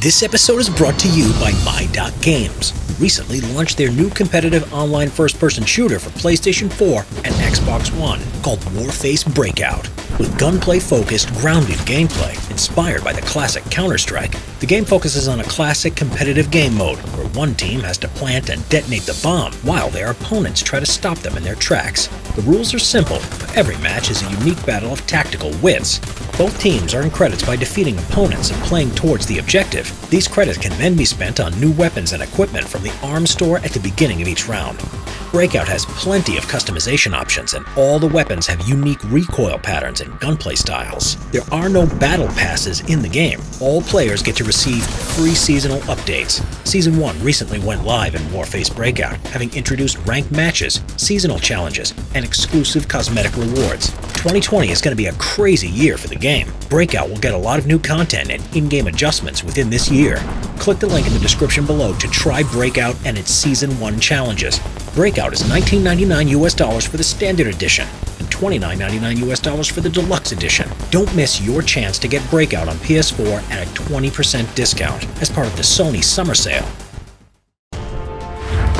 This episode is brought to you by My.Games, who recently launched their new competitive online first-person shooter for PlayStation 4 and Xbox One called Warface Breakout. With gunplay-focused, grounded gameplay inspired by the classic Counter-Strike, the game focuses on a classic competitive game mode where one team has to plant and detonate the bomb while their opponents try to stop them in their tracks. The rules are simple, but every match is a unique battle of tactical wits. Both teams earn credits by defeating opponents and playing towards the objective. These credits can then be spent on new weapons and equipment from the arms store at the beginning of each round. Breakout has plenty of customization options, and all the weapons have unique recoil patterns and gunplay styles. There are no battle passes in the game. All players get to receive free seasonal updates. Season 1 recently went live in Warface Breakout, having introduced ranked matches, seasonal challenges, and exclusive cosmetic rewards. 2020 is going to be a crazy year for the game. Breakout will get a lot of new content and in-game adjustments within this year. Click the link in the description below to try Breakout and its Season 1 challenges. Breakout is $19.99 US for the Standard Edition and $29.99 US for the Deluxe Edition. Don't miss your chance to get Breakout on PS4 at a 20% discount as part of the Sony Summer Sale.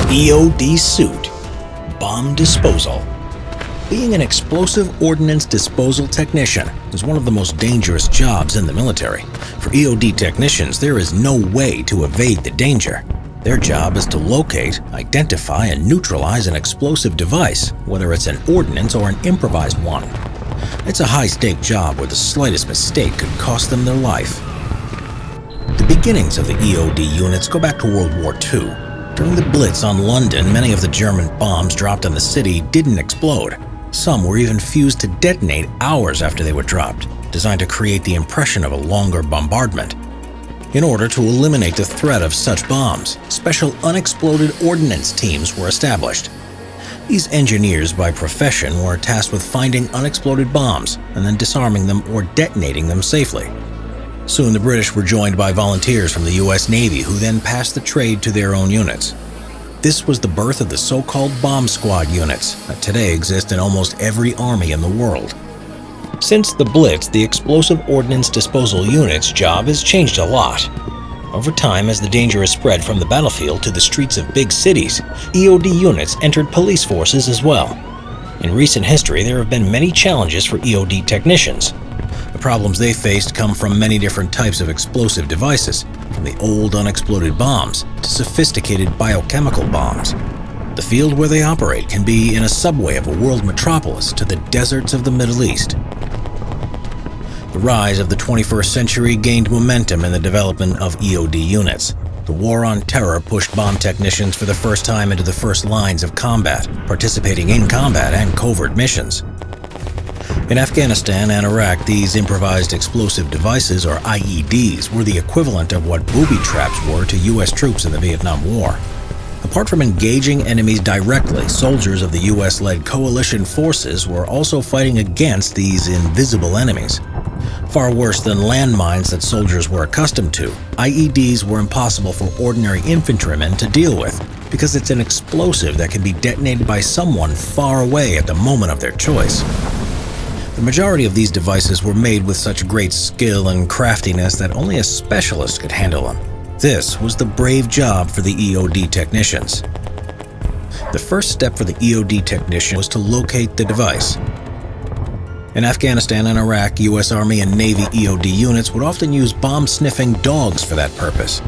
EOD Suit Bomb Disposal. Being an explosive ordnance disposal technician is one of the most dangerous jobs in the military. For EOD technicians, there is no way to evade the danger. Their job is to locate, identify, and neutralize an explosive device, whether it's an ordnance or an improvised one. It's a high-stake job where the slightest mistake could cost them their life. The beginnings of the EOD units go back to World War II. During the Blitz on London, many of the German bombs dropped on the city didn't explode. Some were even fused to detonate hours after they were dropped, designed to create the impression of a longer bombardment. In order to eliminate the threat of such bombs, special unexploded ordnance teams were established. These engineers by profession were tasked with finding unexploded bombs and then disarming them or detonating them safely. Soon the British were joined by volunteers from the US Navy, who then passed the trade to their own units. This was the birth of the so-called bomb squad units that today exist in almost every army in the world. Since the Blitz, the explosive ordnance disposal unit's job has changed a lot. Over time, as the danger has spread from the battlefield to the streets of big cities, EOD units entered police forces as well. In recent history, there have been many challenges for EOD technicians. The problems they faced come from many different types of explosive devices, from the old unexploded bombs to sophisticated biochemical bombs. The field where they operate can be in a subway of a world metropolis to the deserts of the Middle East. The rise of the 21st century gained momentum in the development of EOD units. The war on terror pushed bomb technicians for the first time into the first lines of combat, participating in combat and covert missions. In Afghanistan and Iraq, these improvised explosive devices, or IEDs, were the equivalent of what booby traps were to US troops in the Vietnam War. Apart from engaging enemies directly, soldiers of the US-led coalition forces were also fighting against these invisible enemies. Far worse than landmines that soldiers were accustomed to, IEDs were impossible for ordinary infantrymen to deal with because it's an explosive that can be detonated by someone far away at the moment of their choice. The majority of these devices were made with such great skill and craftiness that only a specialist could handle them. This was the brave job for the EOD technicians. The first step for the EOD technician was to locate the device. In Afghanistan and Iraq, US Army and Navy EOD units would often use bomb-sniffing dogs for that purpose.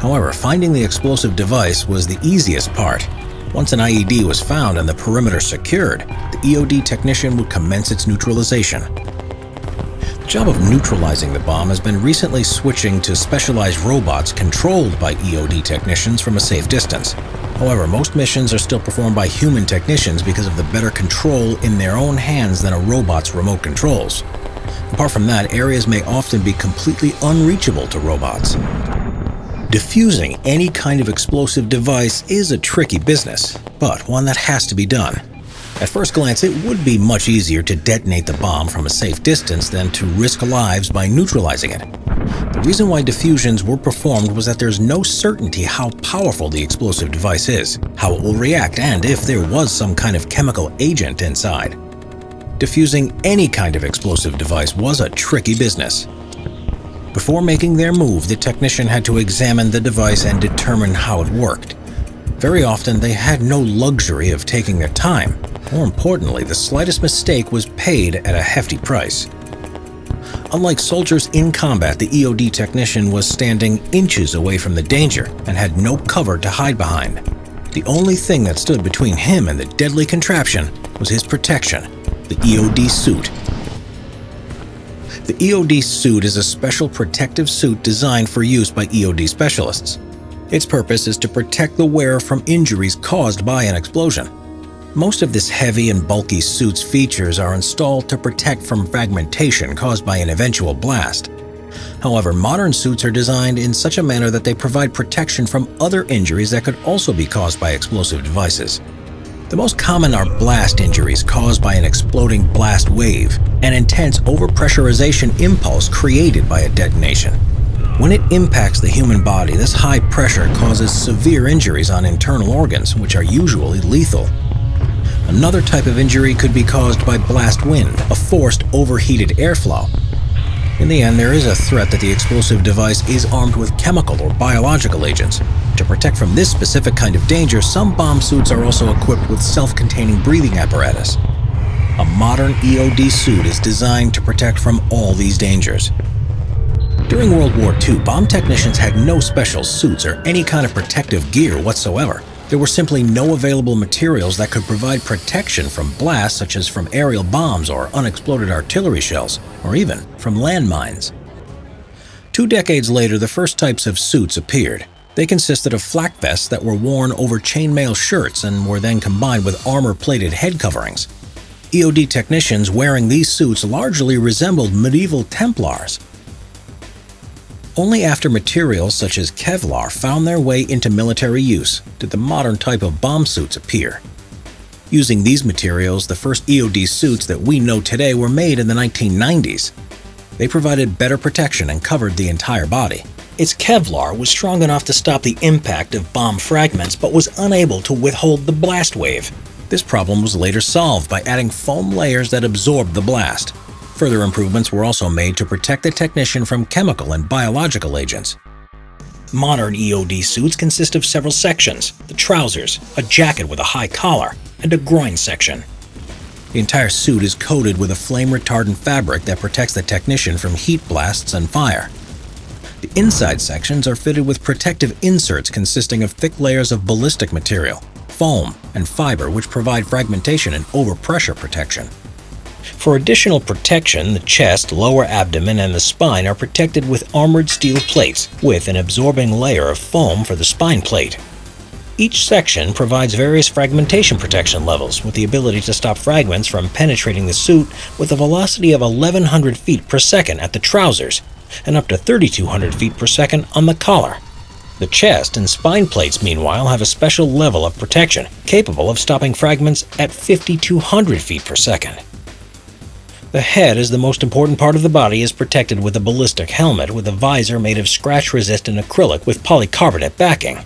However, finding the explosive device was the easiest part. Once an IED was found and the perimeter secured, the EOD technician would commence its neutralization. The job of neutralizing the bomb has been recently switching to specialized robots controlled by EOD technicians from a safe distance. However, most missions are still performed by human technicians because of the better control in their own hands than a robot's remote controls. Apart from that, areas may often be completely unreachable to robots. Diffusing any kind of explosive device is a tricky business, but one that has to be done. At first glance, it would be much easier to detonate the bomb from a safe distance than to risk lives by neutralizing it. The reason why diffusions were performed was that there's no certainty how powerful the explosive device is, how it will react, and if there was some kind of chemical agent inside. Diffusing any kind of explosive device was a tricky business. Before making their move, the technician had to examine the device and determine how it worked. Very often, they had no luxury of taking their time. More importantly, the slightest mistake was paid at a hefty price. Unlike soldiers in combat, the EOD technician was standing inches away from the danger and had no cover to hide behind. The only thing that stood between him and the deadly contraption was his protection, the EOD suit. The EOD suit is a special protective suit designed for use by EOD specialists. Its purpose is to protect the wearer from injuries caused by an explosion. Most of this heavy and bulky suit's features are installed to protect from fragmentation caused by an eventual blast. However, modern suits are designed in such a manner that they provide protection from other injuries that could also be caused by explosive devices. The most common are blast injuries caused by an exploding blast wave, an intense overpressurization impulse created by a detonation. When it impacts the human body, this high pressure causes severe injuries on internal organs, which are usually lethal. Another type of injury could be caused by blast wind, a forced, overheated airflow. In the end, there is a threat that the explosive device is armed with chemical or biological agents. To protect from this specific kind of danger, some bomb suits are also equipped with self-containing breathing apparatus. A modern EOD suit is designed to protect from all these dangers. During World War II, bomb technicians had no special suits or any kind of protective gear whatsoever. There were simply no available materials that could provide protection from blasts such as from aerial bombs or unexploded artillery shells, or even from landmines. 2 decades later, the first types of suits appeared. They consisted of flak vests that were worn over chainmail shirts and were then combined with armor-plated head coverings. EOD technicians wearing these suits largely resembled medieval Templars. Only after materials such as Kevlar found their way into military use did the modern type of bomb suits appear. Using these materials, the first EOD suits that we know today were made in the 1990s. They provided better protection and covered the entire body. Its Kevlar was strong enough to stop the impact of bomb fragments but was unable to withhold the blast wave. This problem was later solved by adding foam layers that absorbed the blast. Further improvements were also made to protect the technician from chemical and biological agents. Modern EOD suits consist of several sections: the trousers, a jacket with a high collar, and a groin section. The entire suit is coated with a flame-retardant fabric that protects the technician from heat blasts and fire. The inside sections are fitted with protective inserts consisting of thick layers of ballistic material, foam, and fiber which provide fragmentation and overpressure protection. For additional protection, the chest, lower abdomen, and the spine are protected with armored steel plates with an absorbing layer of foam for the spine plate. Each section provides various fragmentation protection levels with the ability to stop fragments from penetrating the suit with a velocity of 1,100 feet per second at the trousers and up to 3,200 feet per second on the collar. The chest and spine plates, meanwhile, have a special level of protection capable of stopping fragments at 5,200 feet per second. The head, as the most important part of the body, is protected with a ballistic helmet with a visor made of scratch-resistant acrylic with polycarbonate backing.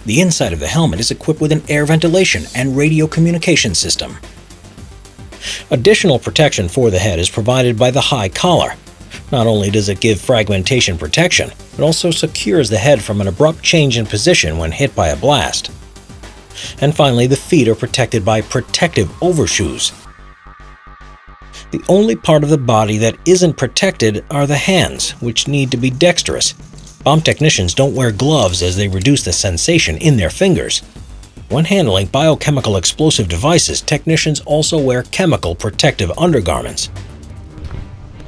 The inside of the helmet is equipped with an air ventilation and radio communication system. Additional protection for the head is provided by the high collar. Not only does it give fragmentation protection, it also secures the head from an abrupt change in position when hit by a blast. And finally, the feet are protected by protective overshoes. The only part of the body that isn't protected are the hands, which need to be dexterous. Bomb technicians don't wear gloves as they reduce the sensation in their fingers. When handling biochemical explosive devices, technicians also wear chemical protective undergarments.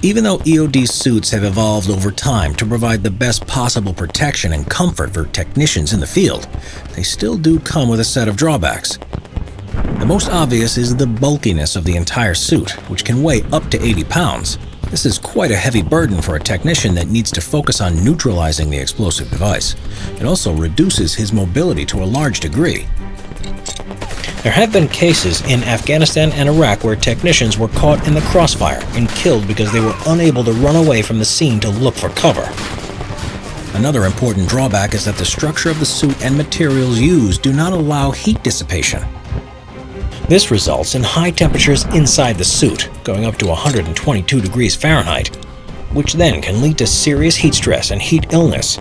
Even though EOD suits have evolved over time to provide the best possible protection and comfort for technicians in the field, they still do come with a set of drawbacks. The most obvious is the bulkiness of the entire suit, which can weigh up to 80 pounds. This is quite a heavy burden for a technician that needs to focus on neutralizing the explosive device. It also reduces his mobility to a large degree. There have been cases in Afghanistan and Iraq where technicians were caught in the crossfire and killed because they were unable to run away from the scene to look for cover. Another important drawback is that the structure of the suit and materials used do not allow heat dissipation. This results in high temperatures inside the suit, going up to 122 degrees Fahrenheit. which then can lead to serious heat stress and heat illness.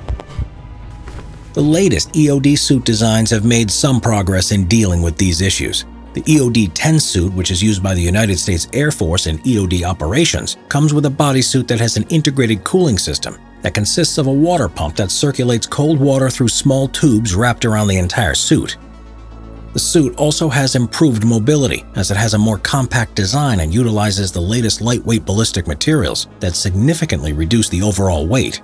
The latest EOD suit designs have made some progress in dealing with these issues. The EOD-10 suit, which is used by the United States Air Force in EOD operations, comes with a bodysuit that has an integrated cooling system that consists of a water pump that circulates cold water through small tubes wrapped around the entire suit. The suit also has improved mobility, as it has a more compact design and utilizes the latest lightweight ballistic materials that significantly reduce the overall weight.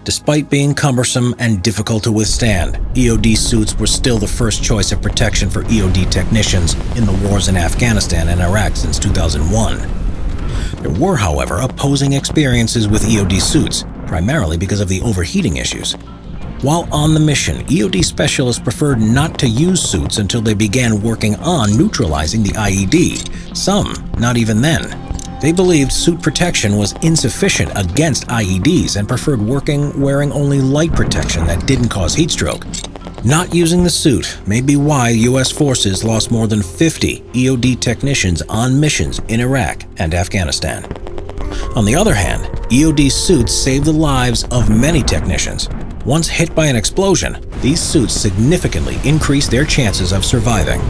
Despite being cumbersome and difficult to withstand, EOD suits were still the first choice of protection for EOD technicians in the wars in Afghanistan and Iraq since 2001. There were, however, opposing experiences with EOD suits, primarily because of the overheating issues. While on the mission, EOD specialists preferred not to use suits until they began working on neutralizing the IED, some not even then. They believed suit protection was insufficient against IEDs and preferred wearing only light protection that didn't cause heat stroke. Not using the suit may be why U.S. forces lost more than 50 EOD technicians on missions in Iraq and Afghanistan. On the other hand, EOD suits saved the lives of many technicians. Once hit by an explosion, these suits significantly increased their chances of surviving.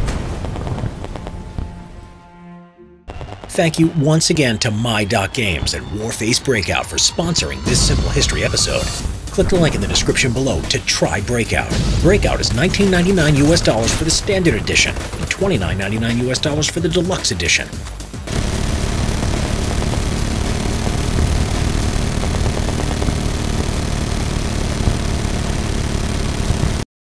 Thank you once again to My.Games and Warface Breakout for sponsoring this Simple History episode. Click the link in the description below to try Breakout. Breakout is $19.99 US for the Standard Edition and $29.99 US for the Deluxe Edition.